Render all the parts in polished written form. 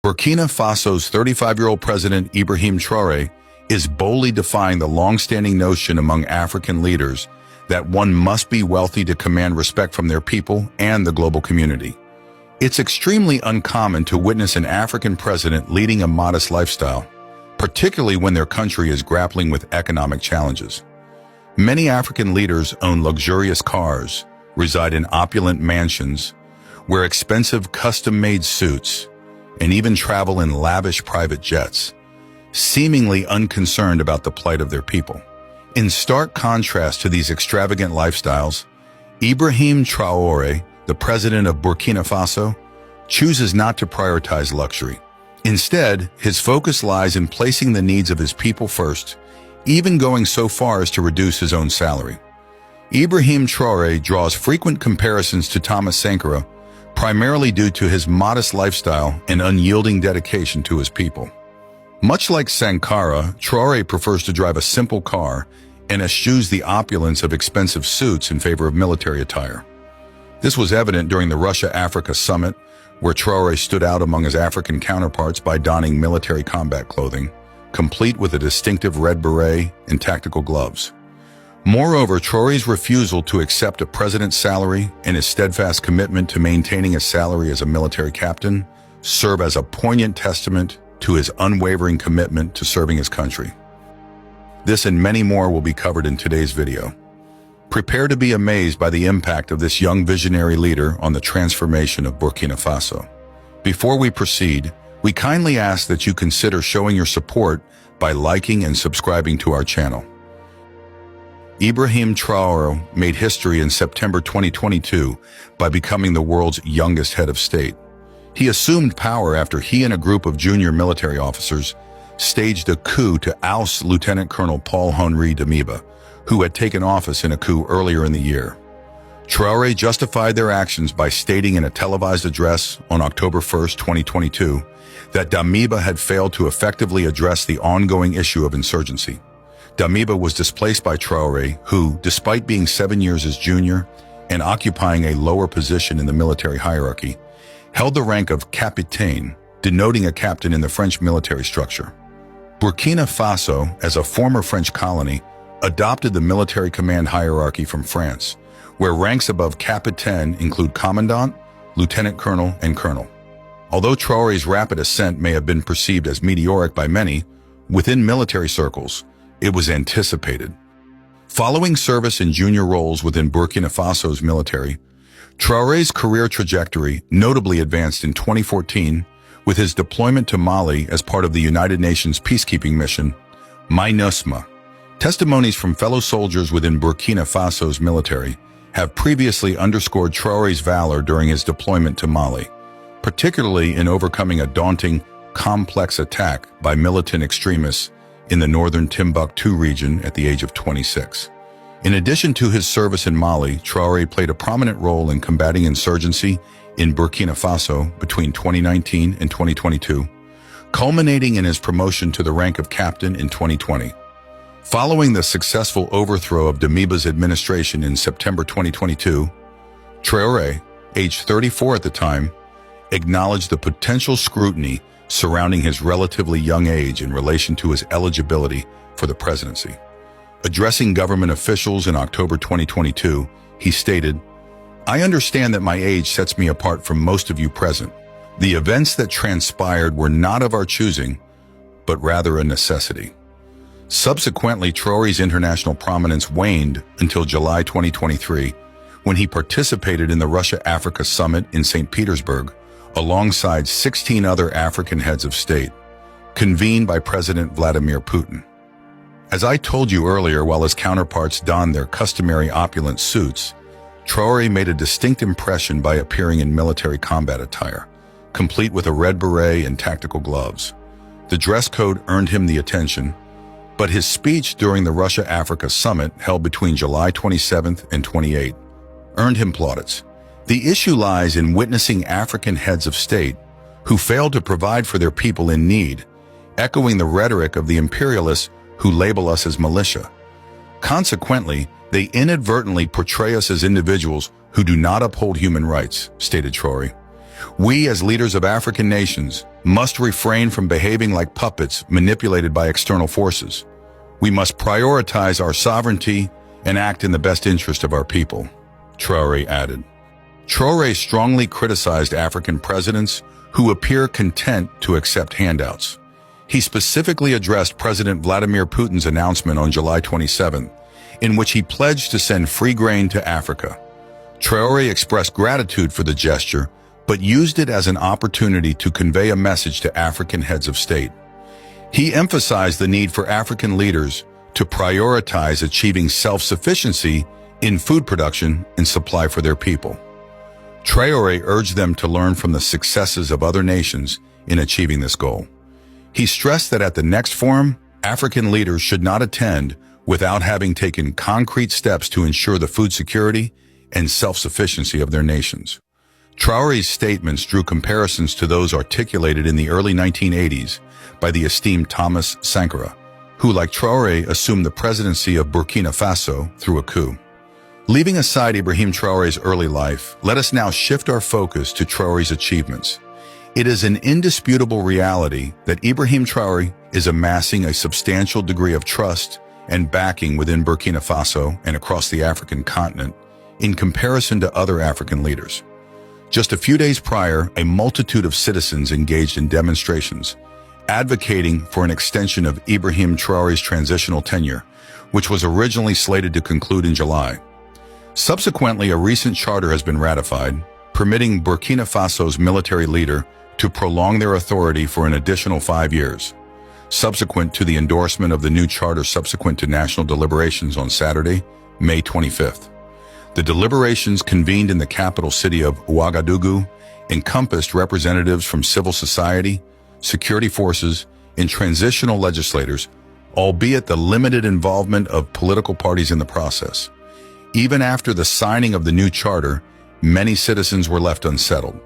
Burkina Faso's 35-year-old president Ibrahim Traoré is boldly defying the long-standing notion among African leaders that one must be wealthy to command respect from their people and the global community. It's extremely uncommon to witness an African president leading a modest lifestyle, particularly when their country is grappling with economic challenges. Many African leaders own luxurious cars, reside in opulent mansions, wear expensive custom-made suits, and even travel in lavish private jets, seemingly unconcerned about the plight of their people. In stark contrast to these extravagant lifestyles, Ibrahim Traoré, the president of Burkina Faso, chooses not to prioritize luxury. Instead, his focus lies in placing the needs of his people first, even going so far as to reduce his own salary. Ibrahim Traoré draws frequent comparisons to Thomas Sankara, primarily due to his modest lifestyle and unyielding dedication to his people. Much like Sankara, Traoré prefers to drive a simple car and eschews the opulence of expensive suits in favor of military attire. This was evident during the Russia-Africa summit, where Traoré stood out among his African counterparts by donning military combat clothing, complete with a distinctive red beret and tactical gloves. Moreover, Traoré's refusal to accept a president's salary and his steadfast commitment to maintaining a salary as a military captain serve as a poignant testament to his unwavering commitment to serving his country. This and many more will be covered in today's video. Prepare to be amazed by the impact of this young visionary leader on the transformation of Burkina Faso. Before we proceed, we kindly ask that you consider showing your support by liking and subscribing to our channel. Ibrahim Traoré made history in September 2022 by becoming the world's youngest head of state. He assumed power after he and a group of junior military officers staged a coup to oust Lieutenant Colonel Paul-Henri Damiba, who had taken office in a coup earlier in the year. Traoré justified their actions by stating in a televised address on October 1, 2022, that Damiba had failed to effectively address the ongoing issue of insurgency. Damiba was displaced by Traoré, who, despite being 7 years his junior and occupying a lower position in the military hierarchy, held the rank of capitaine, denoting a captain in the French military structure. Burkina Faso, as a former French colony, adopted the military command hierarchy from France, where ranks above capitaine include commandant, lieutenant colonel, and colonel. Although Traoré's rapid ascent may have been perceived as meteoric by many, within military circles, it was anticipated. Following service in junior roles within Burkina Faso's military, Traoré's career trajectory notably advanced in 2014 with his deployment to Mali as part of the United Nations peacekeeping mission, MINUSMA. Testimonies from fellow soldiers within Burkina Faso's military have previously underscored Traoré's valor during his deployment to Mali, particularly in overcoming a daunting, complex attack by militant extremists in the northern Timbuktu region at the age of 26. In addition to his service in Mali, Traoré played a prominent role in combating insurgency in Burkina Faso between 2019 and 2022, culminating in his promotion to the rank of captain in 2020. Following the successful overthrow of Damiba's administration in September 2022, Traoré, aged 34 at the time, acknowledged the potential scrutiny surrounding his relatively young age in relation to his eligibility for the presidency. Addressing government officials in October 2022, he stated, "I understand that my age sets me apart from most of you present. The events that transpired were not of our choosing, but rather a necessity." Subsequently, Traoré's international prominence waned until July 2023, when he participated in the Russia-Africa summit in St. Petersburg, alongside 16 other African heads of state, convened by President Vladimir Putin. As I told you earlier, while his counterparts donned their customary opulent suits, Traoré made a distinct impression by appearing in military combat attire, complete with a red beret and tactical gloves. The dress code earned him the attention, but his speech during the Russia-Africa summit held between July 27th and 28th earned him plaudits. The issue lies in witnessing African heads of state who failed to provide for their people in need, echoing the rhetoric of the imperialists who label us as militia. Consequently, they inadvertently portray us as individuals who do not uphold human rights, stated Traoré. We, as leaders of African nations, must refrain from behaving like puppets manipulated by external forces. We must prioritize our sovereignty and act in the best interest of our people, Traoré added. Traoré strongly criticized African presidents who appear content to accept handouts. He specifically addressed President Vladimir Putin's announcement on July 27, in which he pledged to send free grain to Africa. Traoré expressed gratitude for the gesture, but used it as an opportunity to convey a message to African heads of state. He emphasized the need for African leaders to prioritize achieving self-sufficiency in food production and supply for their people. Traoré urged them to learn from the successes of other nations in achieving this goal. He stressed that at the next forum, African leaders should not attend without having taken concrete steps to ensure the food security and self-sufficiency of their nations. Traoré's statements drew comparisons to those articulated in the early 1980s by the esteemed Thomas Sankara, who, like Traoré, assumed the presidency of Burkina Faso through a coup. Leaving aside Ibrahim Traoré's early life, let us now shift our focus to Traoré's achievements. It is an indisputable reality that Ibrahim Traoré is amassing a substantial degree of trust and backing within Burkina Faso and across the African continent in comparison to other African leaders. Just a few days prior, a multitude of citizens engaged in demonstrations, advocating for an extension of Ibrahim Traoré's transitional tenure, which was originally slated to conclude in July. Subsequently, a recent charter has been ratified, permitting Burkina Faso's military leader to prolong their authority for an additional 5 years. Subsequent to the endorsement of the new charter subsequent to national deliberations on Saturday, May 25th. The deliberations convened in the capital city of Ouagadougou encompassed representatives from civil society, security forces, and transitional legislators, albeit the limited involvement of political parties in the process. Even after the signing of the new charter, many citizens were left unsettled.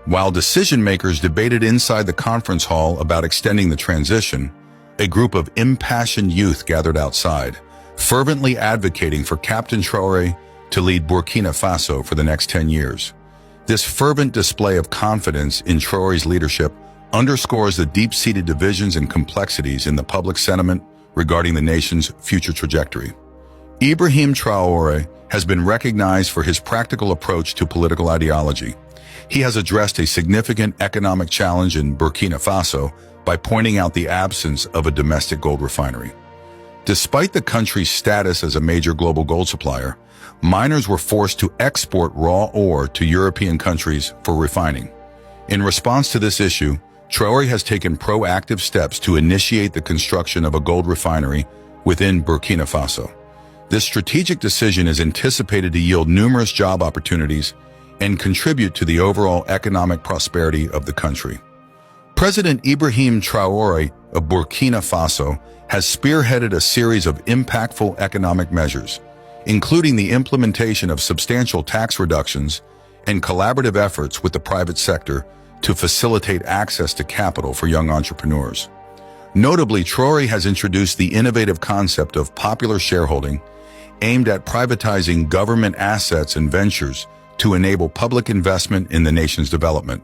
While decision-makers debated inside the conference hall about extending the transition, a group of impassioned youth gathered outside, fervently advocating for Captain Traoré to lead Burkina Faso for the next 10 years. This fervent display of confidence in Traoré's leadership underscores the deep-seated divisions and complexities in the public sentiment regarding the nation's future trajectory. Ibrahim Traoré has been recognized for his practical approach to political ideology. He has addressed a significant economic challenge in Burkina Faso by pointing out the absence of a domestic gold refinery. Despite the country's status as a major global gold supplier, miners were forced to export raw ore to European countries for refining. In response to this issue, Traoré has taken proactive steps to initiate the construction of a gold refinery within Burkina Faso. This strategic decision is anticipated to yield numerous job opportunities and contribute to the overall economic prosperity of the country. President Ibrahim Traoré of Burkina Faso has spearheaded a series of impactful economic measures, including the implementation of substantial tax reductions and collaborative efforts with the private sector to facilitate access to capital for young entrepreneurs. Notably, Traoré has introduced the innovative concept of popular shareholding, aimed at privatizing government assets and ventures to enable public investment in the nation's development.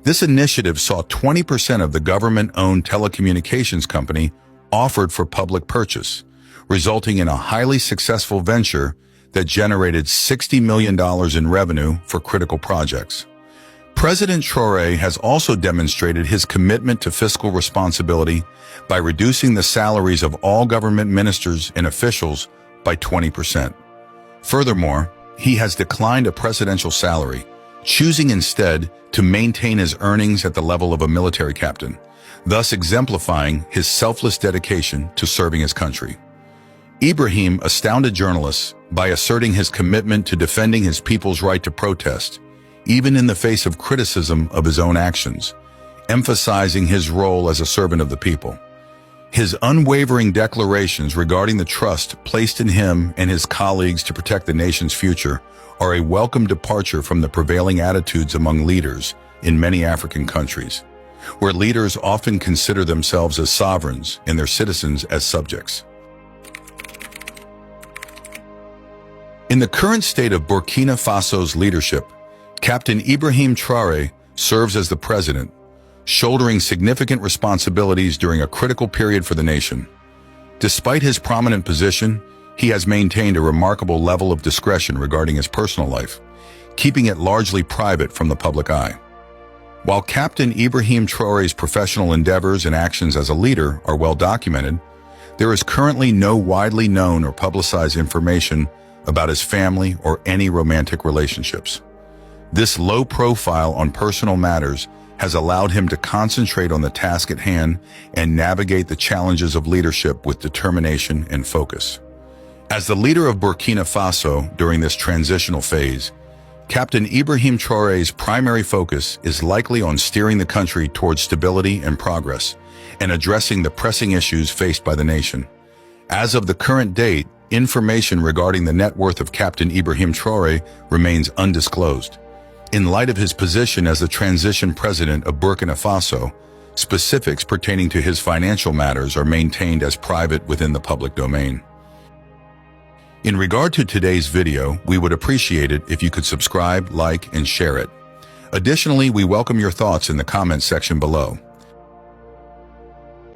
This initiative saw 20% of the government-owned telecommunications company offered for public purchase, resulting in a highly successful venture that generated $60 million in revenue for critical projects. President Traoré has also demonstrated his commitment to fiscal responsibility by reducing the salaries of all government ministers and officials by 20%. Furthermore, he has declined a presidential salary, choosing instead to maintain his earnings at the level of a military captain, thus exemplifying his selfless dedication to serving his country. Ibrahim astounded journalists by asserting his commitment to defending his people's right to protest, even in the face of criticism of his own actions, emphasizing his role as a servant of the people. His unwavering declarations regarding the trust placed in him and his colleagues to protect the nation's future are a welcome departure from the prevailing attitudes among leaders in many African countries, where leaders often consider themselves as sovereigns and their citizens as subjects. In the current state of Burkina Faso's leadership, Captain Ibrahim Traoré serves as the president, shouldering significant responsibilities during a critical period for the nation. Despite his prominent position, he has maintained a remarkable level of discretion regarding his personal life, keeping it largely private from the public eye. While Captain Ibrahim Traore's professional endeavors and actions as a leader are well documented, there is currently no widely known or publicized information about his family or any romantic relationships. This low profile on personal matters has allowed him to concentrate on the task at hand and navigate the challenges of leadership with determination and focus. As the leader of Burkina Faso during this transitional phase, Captain Ibrahim Traore's primary focus is likely on steering the country towards stability and progress and addressing the pressing issues faced by the nation. As of the current date, information regarding the net worth of Captain Ibrahim Traore remains undisclosed. In light of his position as the transition president of Burkina Faso, specifics pertaining to his financial matters are maintained as private within the public domain. In regard to today's video, we would appreciate it if you could subscribe, like, and share it. Additionally, we welcome your thoughts in the comments section below.